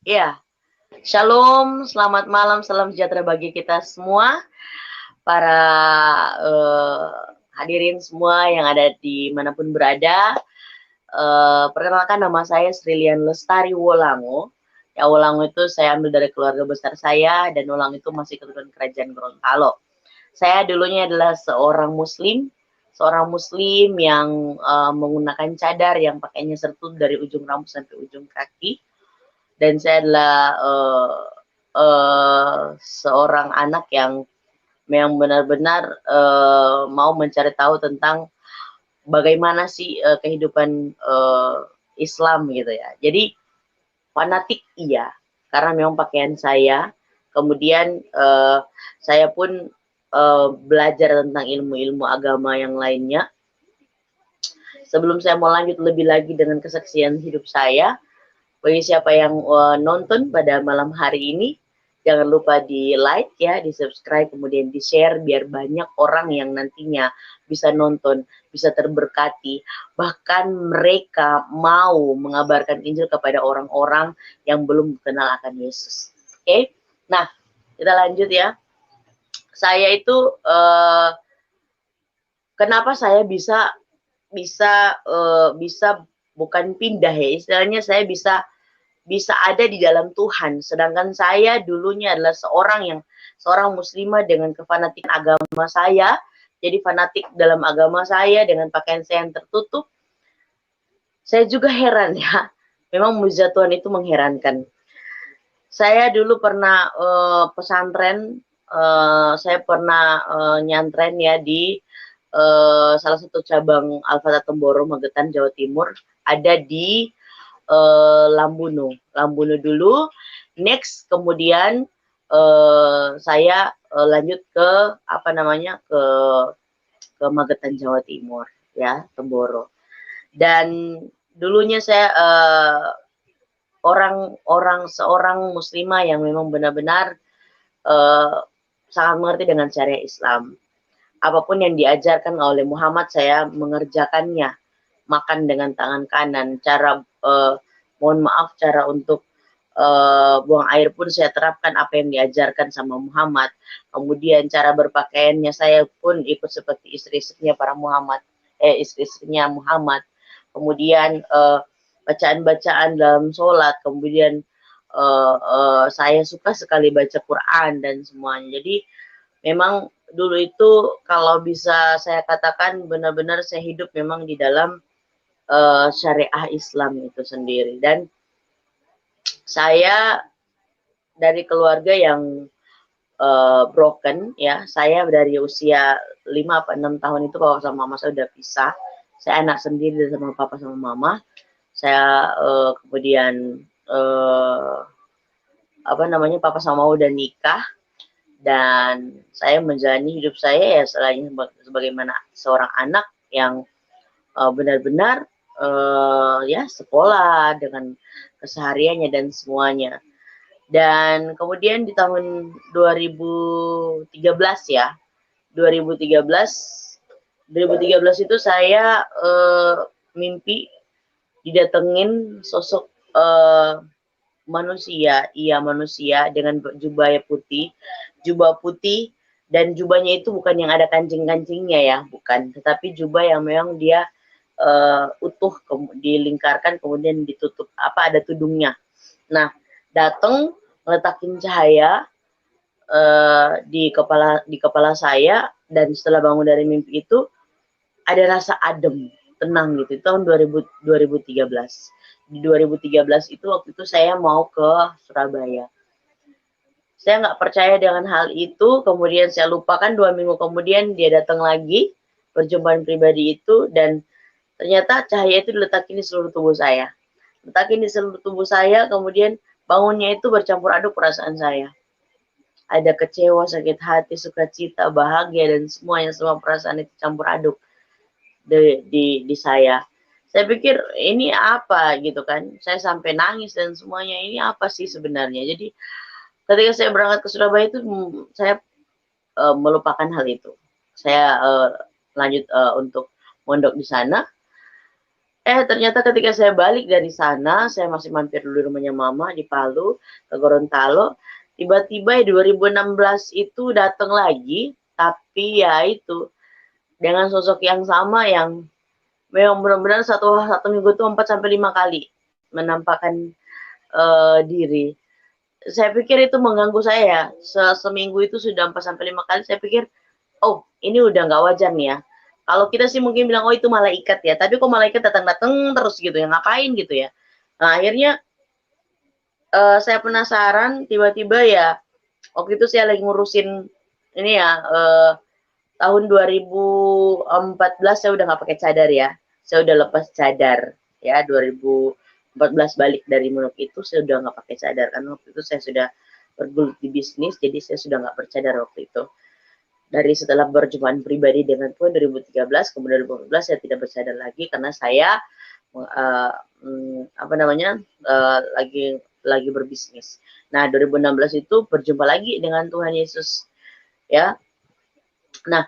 Ya, Shalom, selamat malam, salam sejahtera bagi kita semua, para hadirin semua yang ada di manapun berada. Perkenalkan nama saya Srilian Lestari Wolango. Ya, Wolango itu saya ambil dari keluarga besar saya, dan Wolango itu masih keturunan kerajaan Gorontalo. Saya dulunya adalah seorang muslim yang menggunakan cadar yang pakainya sertut dari ujung rambut sampai ujung kaki. Dan saya adalah seorang anak yang benar-benar mau mencari tahu tentang bagaimana sih kehidupan Islam gitu ya. Jadi fanatik iya, karena memang pakaian saya. Kemudian saya pun belajar tentang ilmu-ilmu agama yang lainnya. Sebelum saya mau lanjut lebih lagi dengan kesaksian hidup saya, bagi siapa yang nonton pada malam hari ini, jangan lupa di like ya, di subscribe, kemudian di share biar banyak orang yang nantinya bisa nonton, bisa terberkati, bahkan mereka mau mengabarkan Injil kepada orang-orang yang belum kenal akan Yesus. Oke, nah kita lanjut ya. Saya itu kenapa saya bisa bisa bisa bukan pindah ya, istilahnya saya bisa ada di dalam Tuhan. Sedangkan saya dulunya adalah seorang muslimah dengan kefanatikan agama saya. Jadi fanatik dalam agama saya dengan pakaian saya yang tertutup. Saya juga heran ya. Memang mujizat Tuhan itu mengherankan. Saya dulu pernah pesantren, saya pernah nyantren ya di salah satu cabang Al-Fatah Temboro, Magetan, Jawa Timur. Ada di Lambuno dulu. Next kemudian saya lanjut ke ke Magetan Jawa Timur ya, Temboro. Dan dulunya saya seorang muslimah yang memang benar-benar sangat mengerti dengan syariat Islam. Apapun yang diajarkan oleh Muhammad saya mengerjakannya. Makan dengan tangan kanan, cara mohon maaf, cara untuk buang air pun saya terapkan apa yang diajarkan sama Muhammad. Kemudian cara berpakaiannya saya pun ikut seperti istri-istrinya istri-istrinya Muhammad. Kemudian bacaan-bacaan dalam sholat, kemudian saya suka sekali baca Quran dan semuanya. Jadi memang dulu itu kalau bisa saya katakan benar-benar saya hidup memang di dalam syariah Islam itu sendiri. Dan saya dari keluarga yang broken ya. Saya dari usia 5 atau 6 tahun itu papa sama mama saya udah pisah. Saya anak sendiri sama papa sama mama. Saya kemudian papa sama mama udah nikah, dan saya menjalani hidup saya ya selain sebagaimana seorang anak yang benar-benar ya sekolah dengan kesehariannya dan semuanya. Dan kemudian di tahun 2013 ya, 2013 itu saya mimpi didatengin sosok manusia dengan jubah putih, dan jubahnya itu bukan yang ada kancing-kancingnya ya, bukan, tetapi jubah yang memang dia utuh, dilingkarkan kemudian ditutup, ada tudungnya. Nah, datang meletakin cahaya di kepala saya, dan setelah bangun dari mimpi itu ada rasa adem, tenang gitu. Itu tahun 2013. Di 2013 itu waktu itu saya mau ke Surabaya. Saya nggak percaya dengan hal itu, kemudian saya lupakan. 2 minggu kemudian dia datang lagi, perjumpaan pribadi itu, dan ternyata cahaya itu diletakin di seluruh tubuh saya. Letakin di seluruh tubuh saya, kemudian bangunnya itu bercampur aduk perasaan saya. Ada kecewa, sakit hati, sukacita, bahagia, dan semua perasaan itu campur aduk di saya. Saya pikir ini apa gitu kan. Saya sampai nangis dan semuanya, ini apa sih sebenarnya. Jadi ketika saya berangkat ke Surabaya itu saya melupakan hal itu. Saya lanjut untuk mondok di sana. Ternyata ketika saya balik dari sana, saya masih mampir dulu di rumahnya mama di Palu, ke Gorontalo. Tiba-tiba 2016 itu datang lagi, tapi ya itu dengan sosok yang sama yang memang benar-benar satu minggu itu 4 sampai 5 kali menampakkan diri. Saya pikir itu mengganggu saya. Seminggu itu sudah 4 sampai 5 kali. Saya pikir, oh ini udah nggak wajar nih ya. Kalau kita sih mungkin bilang, oh itu malaikat ya. Tapi kok malaikat datang-datang terus gitu ya, ngapain gitu ya. Nah akhirnya saya penasaran, tiba-tiba ya waktu itu saya lagi ngurusin ini ya, tahun 2014 saya udah nggak pakai cadar ya. Saya udah lepas cadar ya, 2014 balik dari Munuk itu saya udah nggak pakai cadar karena waktu itu saya sudah bergelut di bisnis, jadi saya sudah nggak bercadar waktu itu. Dari setelah berjumpa pribadi dengan Tuhan 2013, kemudian 2014 saya tidak bercadar lagi karena saya lagi berbisnis. Nah 2016 itu berjumpa lagi dengan Tuhan Yesus ya. Nah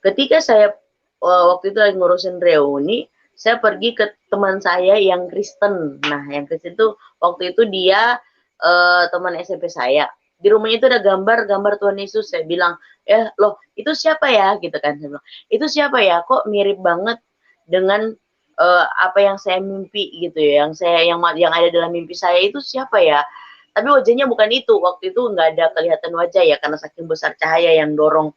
ketika saya waktu itu lagi ngurusin reuni, saya pergi ke teman saya yang Kristen. Nah yang Kristen itu waktu itu dia teman SMP saya. Di rumahnya itu ada gambar Tuhan Yesus. Saya bilang, loh itu siapa ya gitu kan. Saya bilang, itu siapa ya, kok mirip banget dengan apa yang saya mimpi gitu ya, yang ada dalam mimpi saya itu siapa ya. Tapi wajahnya bukan itu, waktu itu nggak ada kelihatan wajah ya, karena saking besar cahaya yang dorong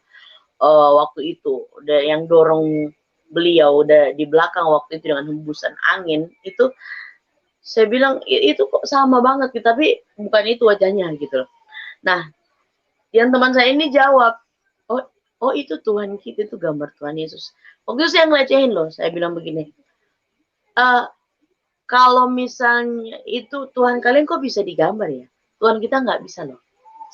waktu itu, yang dorong beliau di belakang waktu itu dengan hembusan angin itu. Saya bilang itu kok sama banget gitu, tapi bukan itu wajahnya gitu loh. Nah, yang teman saya ini jawab, oh itu Tuhan kita, itu gambar Tuhan Yesus. Waktu itu saya ngelecehin loh, saya bilang begini, kalau misalnya itu Tuhan kalian kok bisa digambar ya? Tuhan kita nggak bisa loh.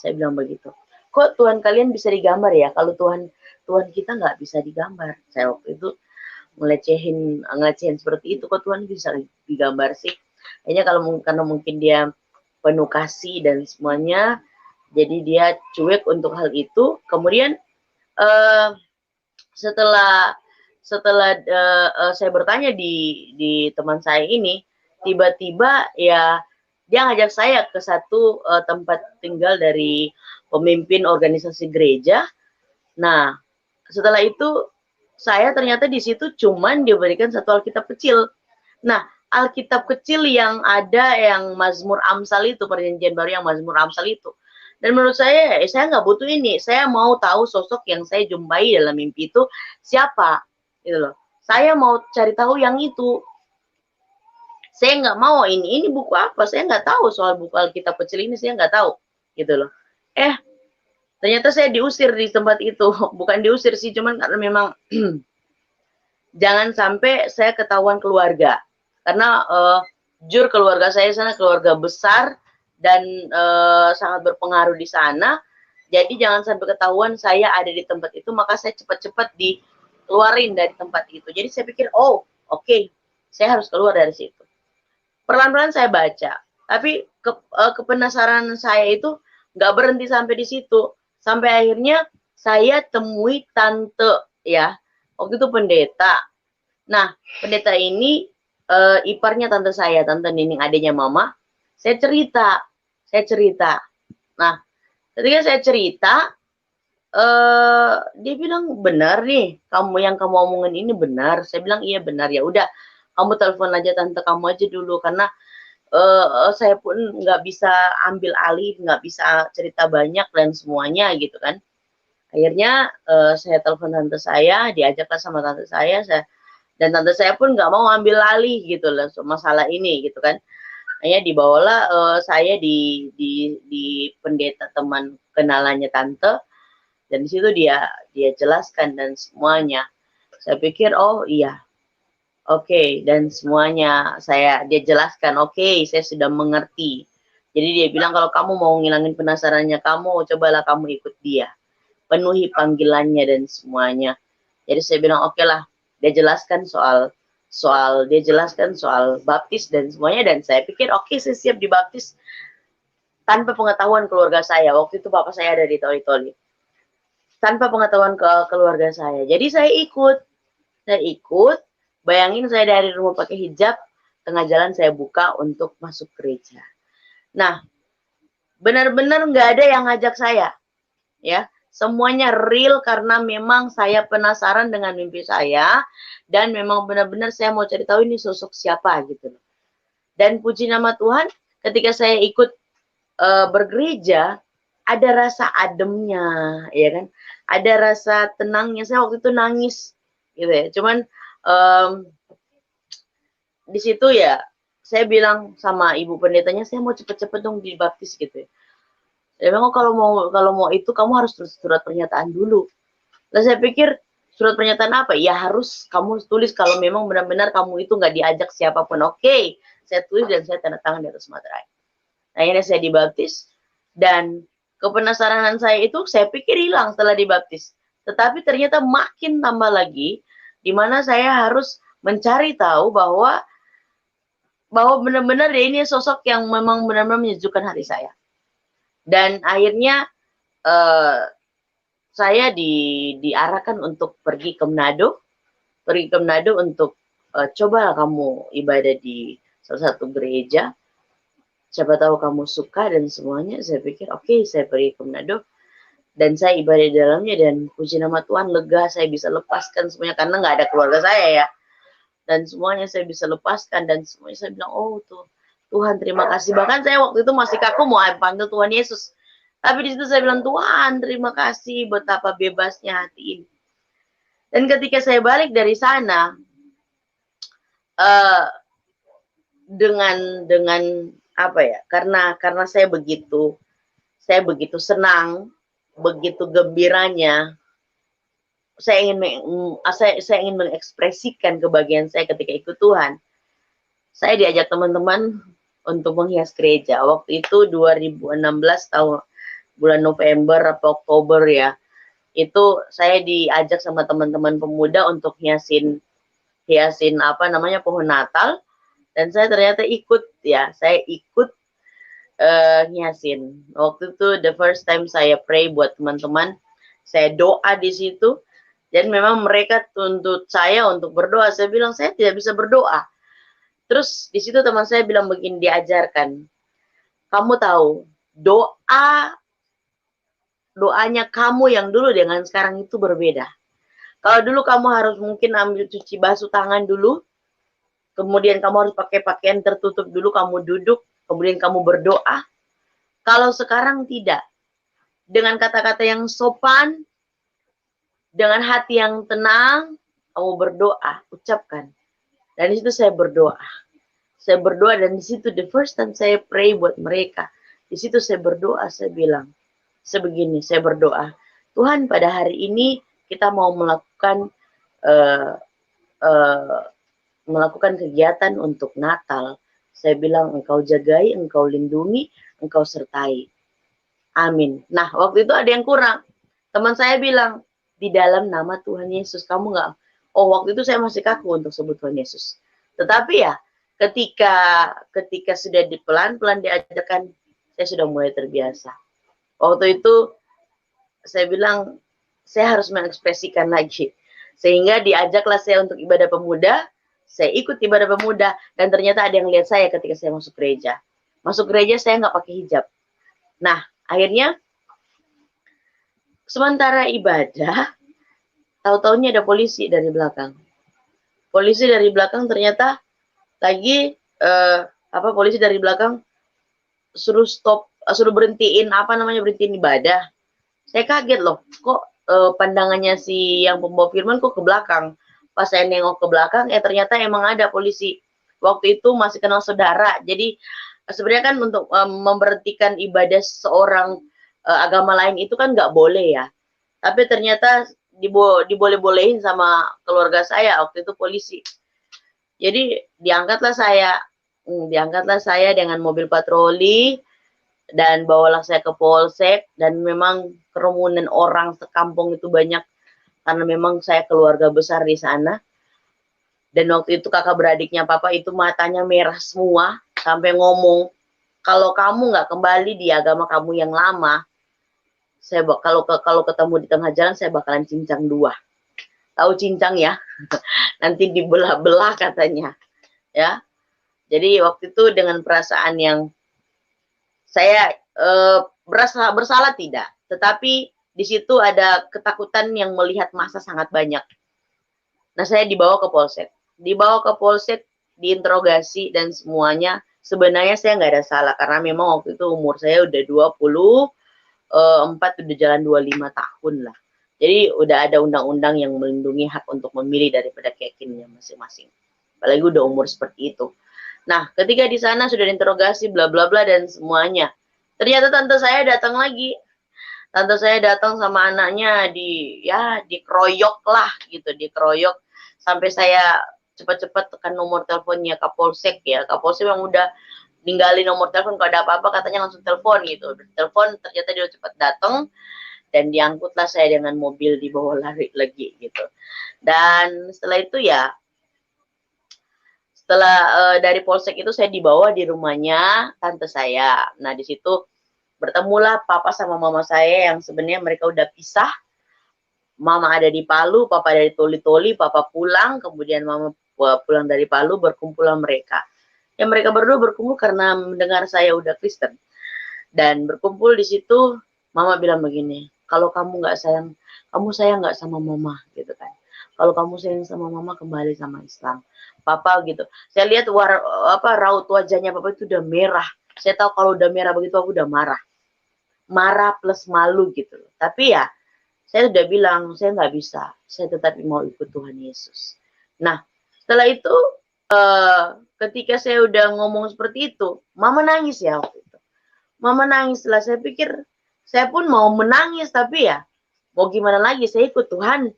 Saya bilang begitu. Kok Tuhan kalian bisa digambar ya? Kalau Tuhan kita nggak bisa digambar. Saya waktu itu ngelecehin seperti itu. Kok Tuhan bisa digambar sih? Kayaknya karena mungkin dia penuh kasih dan semuanya, jadi dia cuek untuk hal itu. Kemudian setelah saya bertanya di teman saya ini, tiba-tiba ya dia ngajak saya ke satu tempat tinggal dari pemimpin organisasi gereja. Nah, setelah itu saya ternyata di situ cuman diberikan satu Alkitab kecil. Nah, Alkitab kecil yang ada yang Mazmur Amsal itu, perjanjian baru yang Mazmur Amsal itu. Dan menurut saya nggak butuh ini. Saya mau tahu sosok yang saya jumpai dalam mimpi itu siapa, gitu loh. Saya mau cari tahu yang itu. Saya nggak mau ini buku apa. Saya nggak tahu soal buku Alkitab kecil ini. Saya nggak tahu, gitu loh. Ternyata saya diusir di tempat itu. Bukan diusir sih, cuman karena memang jangan sampai saya ketahuan keluarga. Karena jujur keluarga saya sana keluarga besar dan sangat berpengaruh di sana. Jadi jangan sampai ketahuan saya ada di tempat itu, maka saya cepat-cepat dikeluarin dari tempat itu. Jadi saya pikir, oke, saya harus keluar dari situ. Perlahan-lahan saya baca, tapi kepenasaran saya itu nggak berhenti sampai di situ. Sampai akhirnya saya temui tante ya, waktu itu pendeta. Nah, pendeta ini iparnya tante saya, tante Nining, adiknya mama. Saya cerita. Nah, ketika saya cerita, dia bilang, benar nih, yang kamu omongin ini benar. Saya bilang, iya benar. Ya udah, kamu telepon aja tante kamu aja dulu, karena saya pun nggak bisa ambil alih, nggak bisa cerita banyak dan semuanya gitu kan. Akhirnya saya telepon tante saya, diajaklah sama tante saya, dan tante saya pun nggak mau ambil alih gitu loh masalah ini gitu kan. Hanya dibawalah saya di pendeta teman kenalannya tante, dan di situ dia jelaskan dan semuanya. Saya pikir oh iya, oke, dan semuanya dia jelaskan, oke, saya sudah mengerti. Jadi dia bilang kalau kamu mau ngilangin penasarannya kamu, cobalah kamu ikut dia, penuhi panggilannya dan semuanya. Jadi saya bilang oke lah. Dia jelaskan soal baptis dan semuanya, dan saya pikir oke, saya siap dibaptis tanpa pengetahuan keluarga saya. Waktu itu bapak saya ada di Toli-Toli. Tanpa pengetahuan keluarga saya. Jadi saya ikut. Bayangin saya dari rumah pakai hijab, tengah jalan saya buka untuk masuk gereja. Nah, benar-benar nggak ada yang ngajak saya, ya. Semuanya real karena memang saya penasaran dengan mimpi saya dan memang benar-benar saya mau cari tahu ini sosok siapa gitu. Dan puji nama Tuhan, ketika saya ikut bergereja, ada rasa ademnya, ya kan? Ada rasa tenangnya. Saya waktu itu nangis, gitu ya. Cuman di situ ya, saya bilang sama ibu pendetanya, saya mau cepet-cepet dong dibaptis gitu ya. Ya memang kalau mau itu kamu harus tulis surat pernyataan dulu. Lah saya pikir surat pernyataan apa? Ya harus kamu tulis kalau memang benar-benar kamu itu nggak diajak siapapun. Oke, saya tulis dan saya tanda tangan di atas materai. Akhirnya saya dibaptis dan kepenasaranan saya itu saya pikir hilang setelah dibaptis. Tetapi ternyata makin tambah lagi di mana saya harus mencari tahu bahwa benar-benar ini sosok yang memang benar-benar menyejukkan hati saya. Dan akhirnya saya diarahkan untuk pergi ke Manado untuk cobalah kamu ibadah di salah satu gereja. Siapa tahu kamu suka dan semuanya. Saya pikir oke, saya pergi ke Manado dan saya ibadah di dalamnya dan puji nama Tuhan lega saya bisa lepaskan semuanya karena nggak ada keluarga saya ya. Dan semuanya saya bisa lepaskan dan semuanya saya bilang oh tuh Tuhan terima kasih. Bahkan saya waktu itu masih kaku mau panggil Tuhan Yesus. Tapi di situ saya bilang Tuhan terima kasih betapa bebasnya hati ini. Dan ketika saya balik dari sana dengan apa ya? Karena saya begitu senang, begitu gembiranya. Saya ingin mengekspresikan kebahagiaan saya ketika ikut Tuhan. Saya diajak teman-teman untuk menghias gereja. Waktu itu 2016 tahun bulan November atau Oktober ya. Itu saya diajak sama teman-teman pemuda untuk hiasin apa namanya pohon Natal dan saya ternyata ikut ya. Saya ikut hiasin. Waktu itu the first time saya pray buat teman-teman. Saya doa di situ. Dan memang mereka tuntut saya untuk berdoa. Saya bilang, saya tidak bisa berdoa. Terus di situ teman saya bilang begini, diajarkan. Kamu tahu, doanya kamu yang dulu dengan sekarang itu berbeda. Kalau dulu kamu harus mungkin ambil cuci basuh tangan dulu. Kemudian kamu harus pakai pakaian tertutup dulu, kamu duduk. Kemudian kamu berdoa. Kalau sekarang tidak. Dengan kata-kata yang sopan, dengan hati yang tenang, kamu berdoa, ucapkan. Dan di situ saya berdoa. Saya berdoa dan di situ the first time saya pray buat mereka. Di situ saya berdoa, saya bilang, sebegini, saya berdoa. Tuhan pada hari ini kita mau melakukan kegiatan untuk Natal. Saya bilang, engkau jagai, engkau lindungi, engkau sertai. Amin. Nah, waktu itu ada yang kurang. Teman saya bilang, di dalam nama Tuhan Yesus, kamu nggak? Oh, waktu itu saya masih kaku untuk sebut Tuhan Yesus. Tetapi ya, ketika sudah pelan-pelan diajarkan, saya sudah mulai terbiasa. Waktu itu, saya bilang, saya harus mengekspresikan lagi. Sehingga diajaklah saya untuk ibadah pemuda, saya ikut ibadah pemuda, dan ternyata ada yang lihat saya ketika saya masuk gereja. Masuk gereja, saya nggak pakai hijab. Nah, akhirnya, sementara ibadah, tahu-taunya ada polisi dari belakang. Polisi dari belakang ternyata lagi polisi dari belakang suruh berhentiin berhentiin ibadah. Saya kaget loh, kok pandangannya si yang pembawa firman kok ke belakang. Pas saya nengok ke belakang, ternyata emang ada polisi. Waktu itu masih kenal saudara. Jadi sebenarnya kan untuk memberhentikan ibadah seorang agama lain itu kan nggak boleh ya. Tapi ternyata diboleh-bolehin sama keluarga saya waktu itu polisi. Jadi diangkatlah saya dengan mobil patroli dan bawalah saya ke polsek dan memang kerumunan orang sekampung itu banyak karena memang saya keluarga besar di sana. Dan waktu itu kakak beradiknya papa itu matanya merah semua sampai ngomong, kalau kamu nggak kembali di agama kamu yang lama, saya kalau ketemu di tengah jalan saya bakalan cincang dua. Tahu cincang ya? nanti dibelah-belah katanya, ya. Jadi waktu itu dengan perasaan yang saya berasa bersalah tidak, tetapi di situ ada ketakutan yang melihat massa sangat banyak. Nah, saya dibawa ke Polsek. Dibawa ke Polsek, diinterogasi dan semuanya. Sebenarnya saya nggak ada salah karena memang waktu itu umur saya udah 24, udah jalan 25 tahun lah. Jadi udah ada undang-undang yang melindungi hak untuk memilih daripada keyakinannya masing-masing. Apalagi udah umur seperti itu. Nah, ketika di sana sudah diinterogasi bla bla bla dan semuanya. Ternyata tante saya datang lagi. Tante saya datang sama anaknya dikeroyok lah gitu, dikeroyok sampai saya cepat-cepat tekan nomor teleponnya Kapolsek ya. Kapolsek yang udah ninggalin nomor telepon, kalau ada apa-apa katanya langsung telepon gitu. Telepon, ternyata dia cepat datang dan diangkutlah saya dengan mobil, dibawa lari lagi gitu. Dan setelah itu ya, setelah dari Polsek itu saya dibawa di rumahnya tante saya. Nah, di situ bertemulah papa sama mama saya yang sebenarnya mereka udah pisah. Mama ada di Palu, papa dari Toli-Toli, papa pulang, kemudian mama pulang dari Palu, berkumpullah mereka. Ya, mereka berdua berkumpul karena mendengar saya udah Kristen. Dan berkumpul di situ, mama bilang begini, kalau kamu nggak sayang, kamu sayang nggak sama mama gitu kan. Kalau kamu sayang sama mama, kembali sama Islam. Papa gitu. Saya lihat raut wajahnya papa itu udah merah. Saya tahu kalau udah merah begitu aku udah marah. Marah plus malu gitu. Tapi ya, saya sudah bilang, saya nggak bisa. Saya tetap mau ikut Tuhan Yesus. Nah, setelah itu, ketika saya udah ngomong seperti itu, mama nangis ya waktu itu. Mama nangis lah, saya pikir, saya pun mau menangis, tapi ya, mau gimana lagi, saya ikut Tuhan.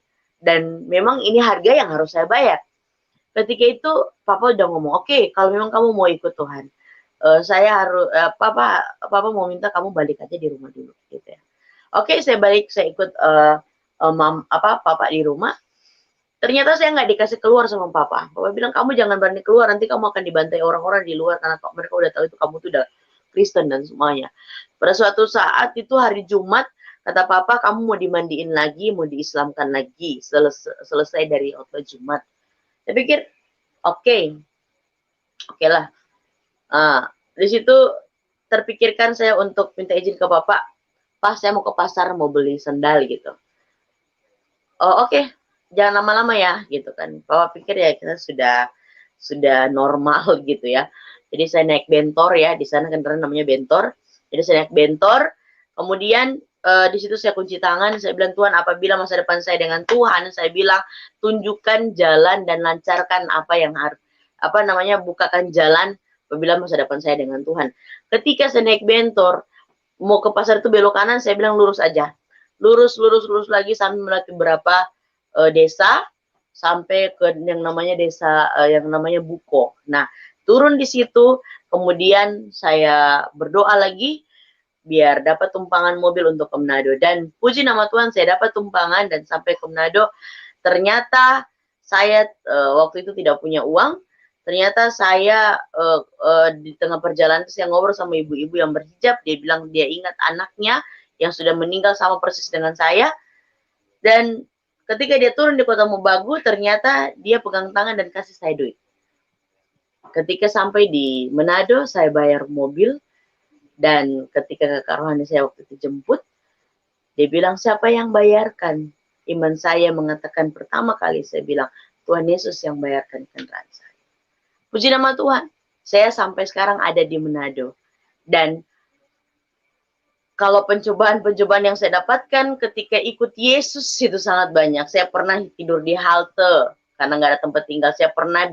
Dan memang ini harga yang harus saya bayar. Ketika itu, papa udah ngomong, oke, kalau memang kamu mau ikut Tuhan, saya harus, papa mau minta kamu balik aja di rumah dulu, gitu ya. Oke, saya balik, saya ikut papa di rumah. Ternyata saya nggak dikasih keluar sama papa. Papa bilang, kamu jangan berani keluar, nanti kamu akan dibantai orang-orang di luar karena mereka udah tahu itu kamu tuh udah Kristen dan semuanya. Pada suatu saat itu hari Jumat, kata papa, kamu mau dimandiin lagi, mau diislamkan lagi, selesai dari khotbah Jumat. Saya pikir, oke lah. Di situ terpikirkan saya untuk minta izin ke bapak, Pak, saya mau ke pasar, mau beli sandal gitu. Oh, oke, jangan lama-lama ya, gitu kan. Papa pikir ya kita sudah normal gitu ya. Jadi saya naik bentor ya, di sana kendaraan namanya bentor. Jadi saya naik bentor, kemudian di situ saya kunci tangan, saya bilang, Tuhan, apabila masa depan saya dengan Tuhan, saya bilang, tunjukkan jalan dan lancarkan apa yang harus, bukakan jalan apabila masa depan saya dengan Tuhan. Ketika saya naik bentor, mau ke pasar itu belok kanan, saya bilang lurus aja. Lurus lagi sampai melewati beberapa desa, sampai ke yang namanya desa yang namanya Buko. Nah, turun di situ, kemudian saya berdoa lagi, biar dapat tumpangan mobil untuk ke Manado. Dan puji nama Tuhan, saya dapat tumpangan dan sampai ke Manado. Ternyata saya waktu itu tidak punya uang. Ternyata saya di tengah perjalanan saya ngobrol sama ibu-ibu yang berhijab. Dia bilang dia ingat anaknya yang sudah meninggal sama persis dengan saya. Dan ketika dia turun di Kota Mobagu, ternyata dia pegang tangan dan kasih saya duit. Ketika sampai di Manado, saya bayar mobil. Dan ketika kakak rohani saya waktu itu jemput, dia bilang, siapa yang bayarkan? Iman saya mengatakan pertama kali, saya bilang, Tuhan Yesus yang bayarkan kendaraan saya. Puji nama Tuhan, saya sampai sekarang ada di Manado. Dan kalau pencobaan-pencobaan yang saya dapatkan ketika ikut Yesus itu sangat banyak. Saya pernah tidur di halte karena nggak ada tempat tinggal. Saya pernah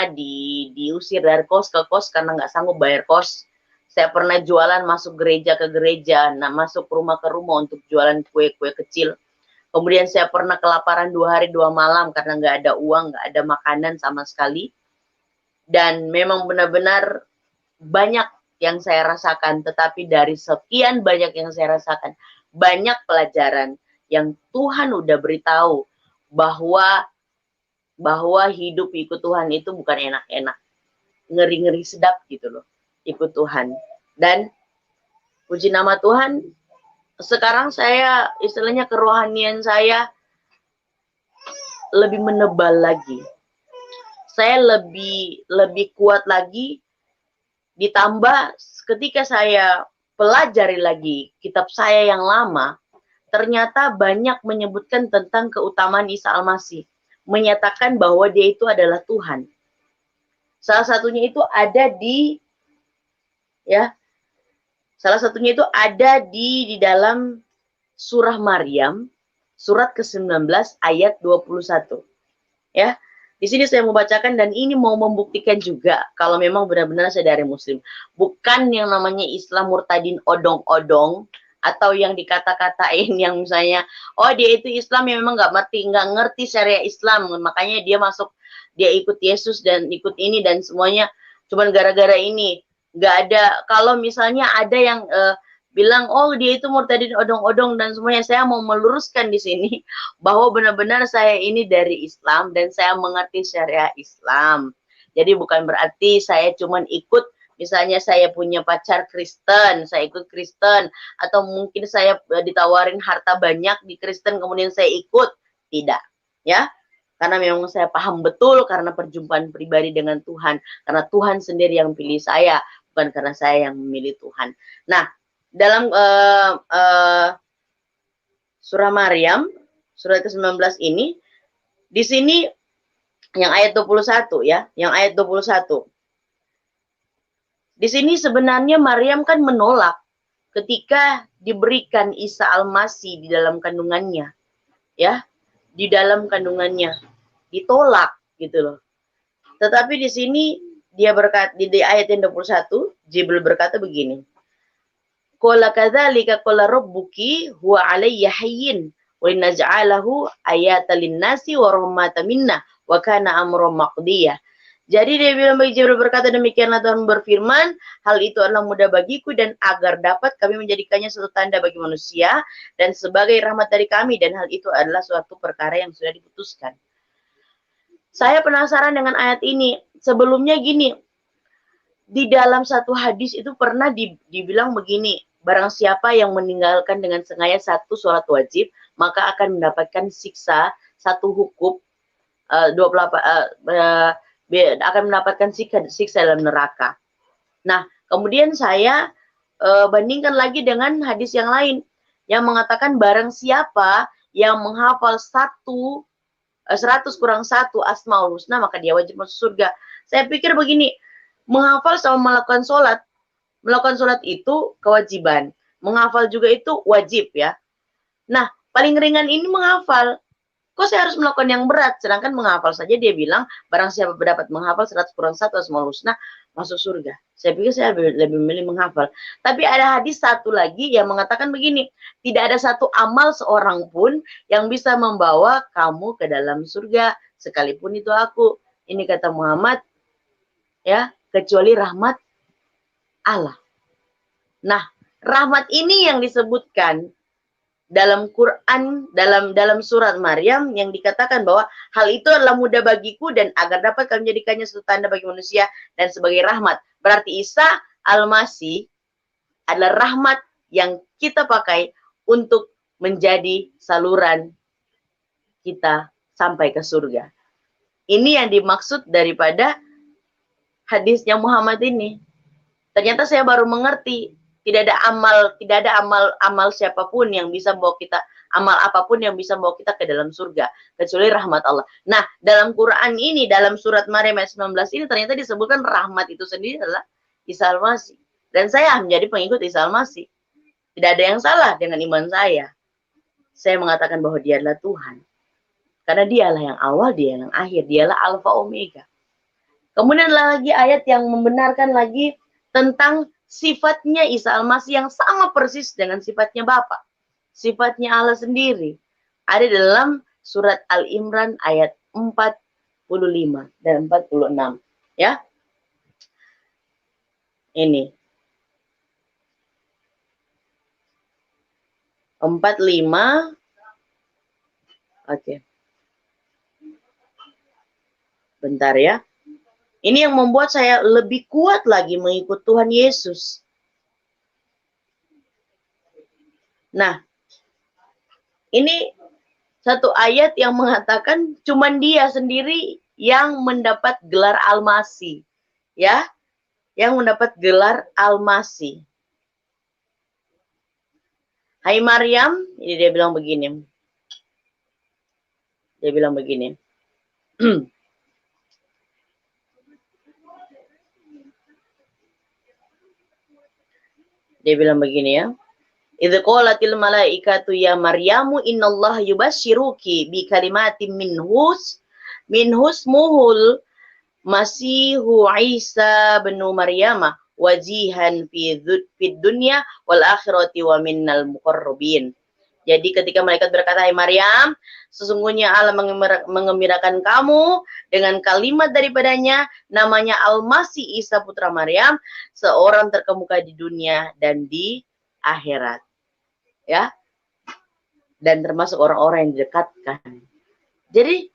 diusir dari kos ke kos karena nggak sanggup bayar kos. Saya pernah jualan masuk gereja ke gereja, masuk rumah ke rumah untuk jualan kue-kue kecil. Kemudian saya pernah kelaparan 2 hari 2 malam karena nggak ada uang, nggak ada makanan sama sekali. Dan memang benar-benar banyak yang saya rasakan, tetapi dari sekian banyak yang saya rasakan, banyak pelajaran yang Tuhan udah beritahu bahwa hidup ikut Tuhan itu bukan enak-enak, ngeri-ngeri sedap gitu loh, ikut Tuhan. Dan puji nama Tuhan, sekarang saya istilahnya kerohanian saya lebih menebal lagi. Saya lebih kuat lagi, ditambah ketika saya pelajari lagi kitab saya yang lama, ternyata banyak menyebutkan tentang keutamaan Isa Al-Masih, menyatakan bahwa dia itu adalah Tuhan. Salah satunya itu ada di dalam surah Maryam, surat ke-19 ayat 21. Ya. Di sini saya mau bacakan, dan ini mau membuktikan juga kalau memang benar-benar saya dari muslim. Bukan yang namanya Islam murtadin odong-odong, atau yang dikata-katain yang misalnya, oh dia itu Islam yang memang nggak ngerti syariat Islam, makanya dia ikut Yesus dan ikut ini dan semuanya cuman gara-gara ini. Nggak ada, kalau misalnya ada yang bilang, oh dia itu murtadin odong-odong dan semuanya, saya mau meluruskan di sini bahwa benar-benar saya ini dari Islam dan saya mengerti syariat Islam. Jadi bukan berarti saya cuman ikut, misalnya saya punya pacar Kristen, saya ikut Kristen, atau mungkin saya ditawarin harta banyak di Kristen kemudian saya ikut. Tidak, ya. Karena memang saya paham betul karena perjumpaan pribadi dengan Tuhan, karena Tuhan sendiri yang pilih saya, bukan karena saya yang memilih Tuhan. Nah, dalam surah Maryam, surat ke-19 ini, di sini yang ayat 21 ya, yang ayat 21. Di sini sebenarnya Maryam kan menolak ketika diberikan Isa Al-Masih di dalam kandungannya. Ya, di dalam kandungannya. Ditolak gitu loh. Tetapi di sini dia berkata, di ayat yang 21, Jibril berkata begini. Qala kadzalika qala rabbuki huwa alayya hayyin wa linaj'alahu ayatan lin-nasi wa rahmatan minna wa kana amrun maqdiyah. Jadi dia bilang bagi Jibril, berkata demikianlah Tuhan berfirman, hal itu adalah mudah bagiku dan agar dapat kami menjadikannya suatu tanda bagi manusia dan sebagai rahmat dari kami, dan hal itu adalah suatu perkara yang sudah diputuskan. Saya penasaran dengan ayat ini. Sebelumnya gini, di dalam satu hadis itu pernah dibilang begini, barang siapa yang meninggalkan dengan sengaja satu sholat wajib, maka akan mendapatkan siksa, satu hukum, 28, akan mendapatkan siksa dalam neraka. Nah, kemudian saya bandingkan lagi dengan hadis yang lain, yang mengatakan barang siapa yang menghafal 100 kurang 1 Asmaul Husna, maka dia wajib masuk surga. Saya pikir begini, menghafal sama melakukan sholat itu kewajiban. Menghafal juga itu wajib ya. Nah, paling ringan ini menghafal. Kok saya harus melakukan yang berat? Sedangkan menghafal saja dia bilang, barang siapa dapat menghafal 100 kurang 1 Asmaul Husna, masuk surga. Saya pikir saya lebih memilih menghafal. Tapi ada hadis satu lagi yang mengatakan begini, tidak ada satu amal seorang pun yang bisa membawa kamu ke dalam surga, sekalipun itu aku. Ini kata Muhammad, ya, kecuali rahmat Allah. Nah, rahmat ini yang disebutkan dalam Quran, dalam surat Maryam, yang dikatakan bahwa hal itu adalah mudah bagiku dan agar dapat kami menjadikannya suatu tanda bagi manusia dan sebagai rahmat. Berarti Isa Al-Masih adalah rahmat yang kita pakai untuk menjadi saluran kita sampai ke surga. Ini yang dimaksud daripada hadisnya Muhammad ini. Ternyata saya baru mengerti, tidak ada amal siapapun yang bisa membawa kita, amal apapun yang bisa membawa kita ke dalam surga kecuali rahmat Allah. Nah, dalam Quran ini, dalam surat Maryam ayat 19 ini ternyata disebutkan rahmat itu sendiri adalah Isa Al-Masih. Dan saya menjadi pengikut Isa Al-Masih. Tidak ada yang salah dengan iman saya. Saya mengatakan bahwa dia adalah Tuhan. Karena dialah yang awal, dia yang akhir, dialah Alfa Omega. Kemudian lagi ayat yang membenarkan lagi tentang sifatnya Isa Al-Masih yang sama persis dengan sifatnya Bapa. Sifatnya Allah sendiri. Ada dalam surat Al-Imran ayat 45 dan 46. Ya. Ini. 45. Oke. Bentar ya. Ini yang membuat saya lebih kuat lagi mengikut Tuhan Yesus. Nah, ini satu ayat yang mengatakan cuman dia sendiri yang mendapat gelar Al-Masih, ya, yang mendapat gelar Al-Masih. Hai Maryam, ini dia bilang begini. Dia bilang begini. Dia bilang begini ya. Idz qalatil malaikatu ya Maryamu innallaha yubashshiruki bi kalimatin minhus muhul Masihu Isa bin Maryama wajihan fid dunya wal akhirati wa minnal muqarrabin. Jadi ketika malaikat berkata, hai Maryam, sesungguhnya Allah mengembirakan kamu dengan kalimat daripadanya, namanya Al-Masih Isa putra Maryam, seorang terkemuka di dunia dan di akhirat. Ya, dan termasuk orang-orang yang didekatkan. Jadi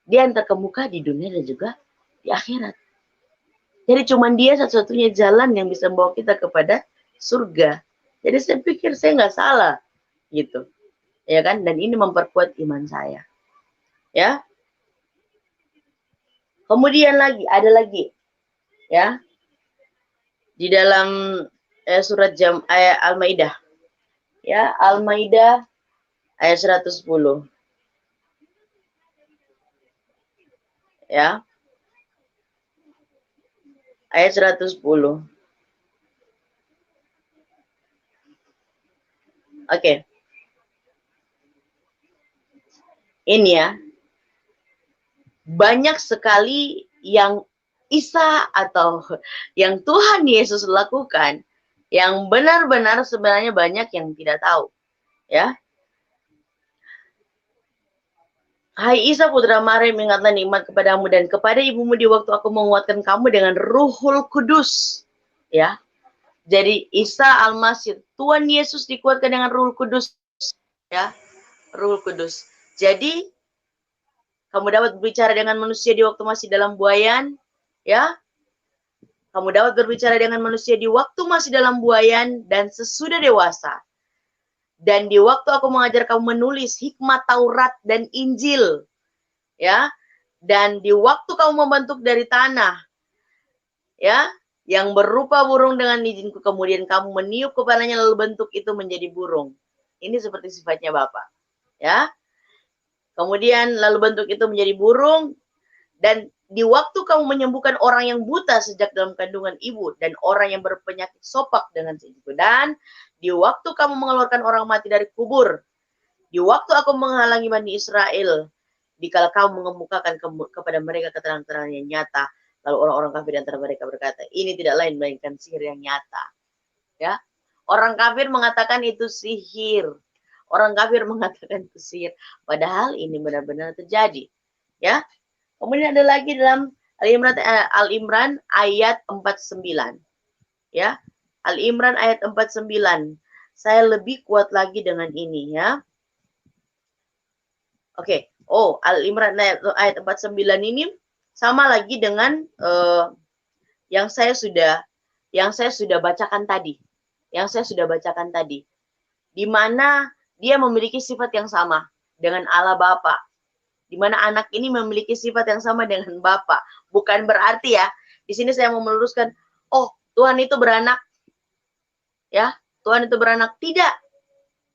dia yang terkemuka di dunia dan juga di akhirat. Jadi cuma dia satu-satunya jalan yang bisa membawa kita kepada surga. Jadi saya pikir saya nggak salah, gitu, ya kan? Dan ini memperkuat iman saya, ya. Kemudian ada lagi, ya, di dalam surat Al-Maidah, ya, Al-Maidah ayat 110, ya. Ayat 110. Oke. Ini ya. Banyak sekali yang Isa atau yang Tuhan Yesus lakukan yang benar-benar sebenarnya banyak yang tidak tahu, ya. Hai Isa putra Maryam, ingatlah nikmat kepadamu dan kepada ibumu di waktu aku menguatkan kamu dengan Ruhul Kudus, ya. Jadi Isa Al-Masih, Tuhan Yesus dikuatkan dengan Ruhul Kudus, ya, Ruhul Kudus. Jadi kamu dapat berbicara dengan manusia di waktu masih dalam buayan, ya. Kamu dapat berbicara dengan manusia di waktu masih dalam buayan dan sesudah dewasa. Dan di waktu aku mengajar kamu menulis hikmat Taurat dan Injil, ya. Dan di waktu kamu membentuk dari tanah, ya, yang berupa burung dengan izinku, kemudian kamu meniup kepalanya lalu bentuk itu menjadi burung. Ini seperti sifatnya Bapa, ya. Kemudian lalu bentuk itu menjadi burung, dan di waktu kamu menyembuhkan orang yang buta sejak dalam kandungan ibu dan orang yang berpenyakit sopak dengan sejuta, dan di waktu kamu mengeluarkan orang mati dari kubur, di waktu aku menghalangi Bani Israel, dikala kamu mengemukakan kepada mereka keterangan-keterangan yang nyata, lalu orang-orang kafir di antara mereka berkata, ini tidak lain melainkan sihir yang nyata. Ya, orang kafir mengatakan itu sihir. Orang kafir mengatakan itu sihir. Padahal ini benar-benar terjadi. Ya. Kemudian ada lagi dalam Al-Imran ayat 49. Ya. Al-Imran ayat 49. Saya lebih kuat lagi dengan ini, ya. Oke. Oh, Al-Imran ayat 49 ini sama lagi dengan yang saya sudah bacakan tadi. Di mana dia memiliki sifat yang sama dengan Allah Bapa. Di mana anak ini memiliki sifat yang sama dengan Bapa. Bukan berarti ya, di sini saya mau meluruskan, oh, Tuhan itu beranak. Ya, Tuhan itu beranak. Tidak.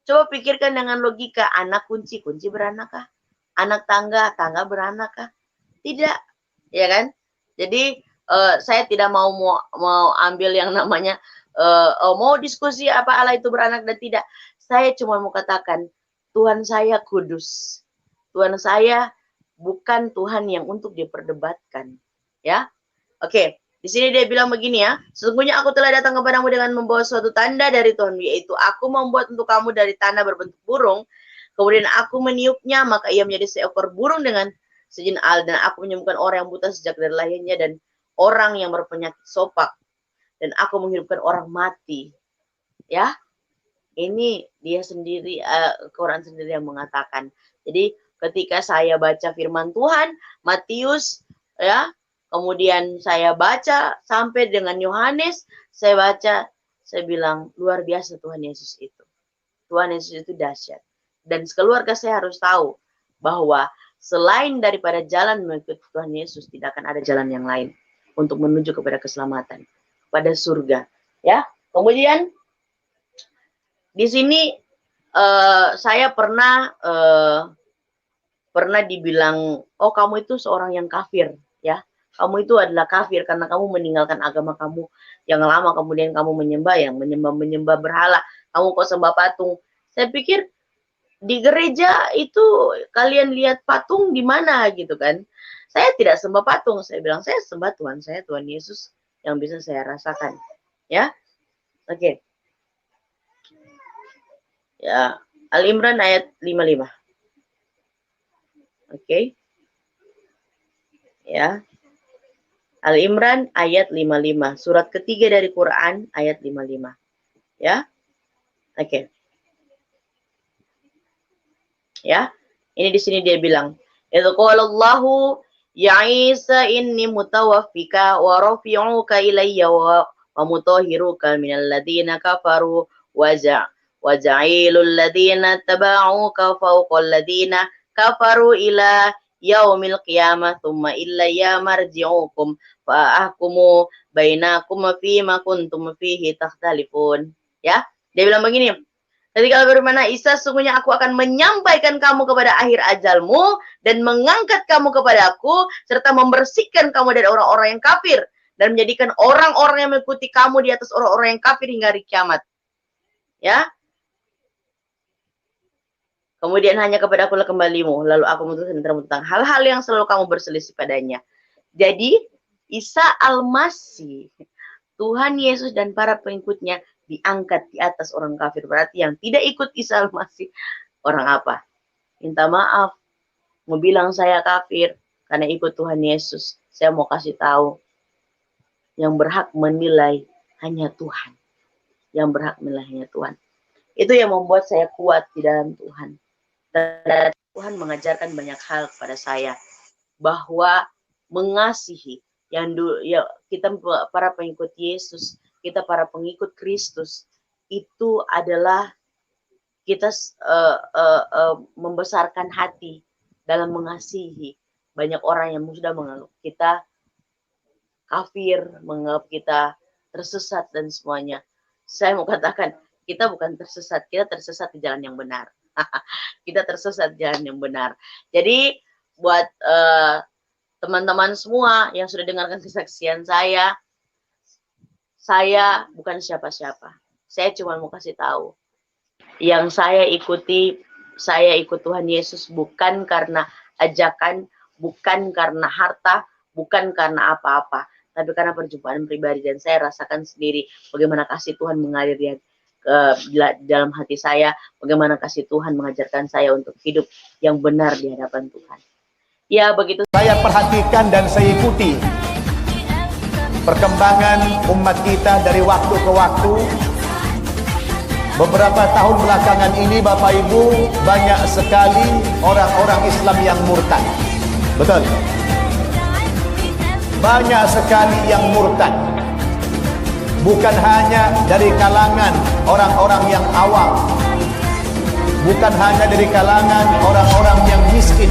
Coba pikirkan dengan logika, anak kunci beranak kah? Anak tangga beranak kah? Tidak. Ya kan? Jadi saya tidak mau ambil yang namanya mau diskusi apa Allah itu beranak dan tidak. Saya cuma mau katakan, Tuhan saya kudus. Tuhan saya bukan Tuhan yang untuk diperdebatkan. Ya, oke. Di sini dia bilang begini ya, sesungguhnya aku telah datang kepadamu dengan membawa suatu tanda dari Tuhan, yaitu aku membuat untuk kamu dari tanah berbentuk burung, kemudian aku meniupnya, maka ia menjadi seekor burung dengan sejin al, dan aku menyembuhkan orang yang buta sejak dari lahirnya, dan orang yang berpenyakit sopak, dan aku menghidupkan orang mati. Ya, ini dia sendiri, Quran sendiri yang mengatakan. Jadi ketika saya baca firman Tuhan, Matius, ya, kemudian saya baca sampai dengan Yohanes, saya baca, saya bilang, luar biasa Tuhan Yesus itu. Tuhan Yesus itu dahsyat. Dan sekeluarga saya harus tahu bahwa selain daripada jalan mengikuti Tuhan Yesus, tidak akan ada jalan yang lain untuk menuju kepada keselamatan, pada surga. Ya, kemudian di sini saya pernah dibilang, oh kamu itu seorang yang kafir, ya. Kamu itu adalah kafir karena kamu meninggalkan agama kamu yang lama, kemudian kamu menyembah berhala, kamu kok sembah patung. Saya pikir di gereja itu kalian lihat patung di mana gitu kan. Saya tidak sembah patung, saya bilang saya sembah Tuhan saya, Tuhan Yesus yang bisa saya rasakan. Ya. Oke. Ya, Al-Imran ayat 55. Oke. Ya. Al-Imran ayat 55, surat ketiga dari Quran ayat 55. Ya. Oke. Ya. Ini di sini dia bilang, "Idz qala Allahu ya Isa inni mutawaffika wa rafi'uka ilayya wa mutahhiruka minal ladzina kafaru wa ja'ilul ladzina tabauka fawqal ladzina kafaru ila yaumil qiyamah thumma ilayya marji'ukum fa ahkumu bainakum fima kuntum fihi takhtalifun." Ya, dia bilang begini, ketika bermana Isa, sesungguhnya aku akan menyampaikan kamu kepada akhir ajalmu dan mengangkat kamu kepadaku serta membersihkan kamu dari orang-orang yang kafir dan menjadikan orang-orang yang mengikuti kamu di atas orang-orang yang kafir hingga hari kiamat. Ya. Kemudian hanya kepada aku lah kembalimu, lalu aku memutuskan tentang hal-hal yang selalu kamu berselisih padanya. Jadi, Isa Al-Masih, Tuhan Yesus dan para pengikutnya diangkat di atas orang kafir. Berarti yang tidak ikut Isa Al-Masih, orang apa? Minta maaf, mau bilang saya kafir karena ikut Tuhan Yesus. Saya mau kasih tahu, yang berhak menilai hanya Tuhan. Yang berhak menilai hanya Tuhan. Itu yang membuat saya kuat di dalam Tuhan. Dan Tuhan mengajarkan banyak hal kepada saya, bahwa mengasihi yang ya, kita para pengikut Yesus, kita para pengikut Kristus, itu adalah kita membesarkan hati dalam mengasihi. Banyak orang yang sudah menganggap kita kafir, menganggap kita tersesat dan semuanya. Saya mau katakan, kita bukan tersesat, kita tersesat di jalan yang benar. Kita tersesat di jalan yang benar. Jadi buat teman-teman semua yang sudah dengarkan kesaksian saya bukan siapa-siapa. Saya cuma mau kasih tahu, yang saya ikut Tuhan Yesus bukan karena ajakan, bukan karena harta, bukan karena apa-apa, tapi karena perjumpaan pribadi, dan saya rasakan sendiri bagaimana kasih Tuhan mengalir di dalam hati saya, bagaimana kasih Tuhan mengajarkan saya untuk hidup yang benar di hadapan Tuhan. Ya, begitu. Saya perhatikan dan saya ikuti perkembangan umat kita dari waktu ke waktu. Beberapa tahun belakangan ini, Bapak Ibu, banyak sekali orang-orang Islam yang murtad. Betul. Banyak sekali yang murtad. Bukan hanya dari kalangan orang-orang yang awam, bukan hanya dari kalangan orang-orang yang miskin,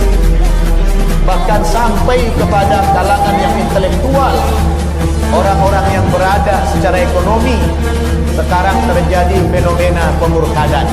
bahkan sampai kepada kalangan yang intelektual, orang-orang yang berada secara ekonomi. Sekarang terjadi fenomena pemurtadan.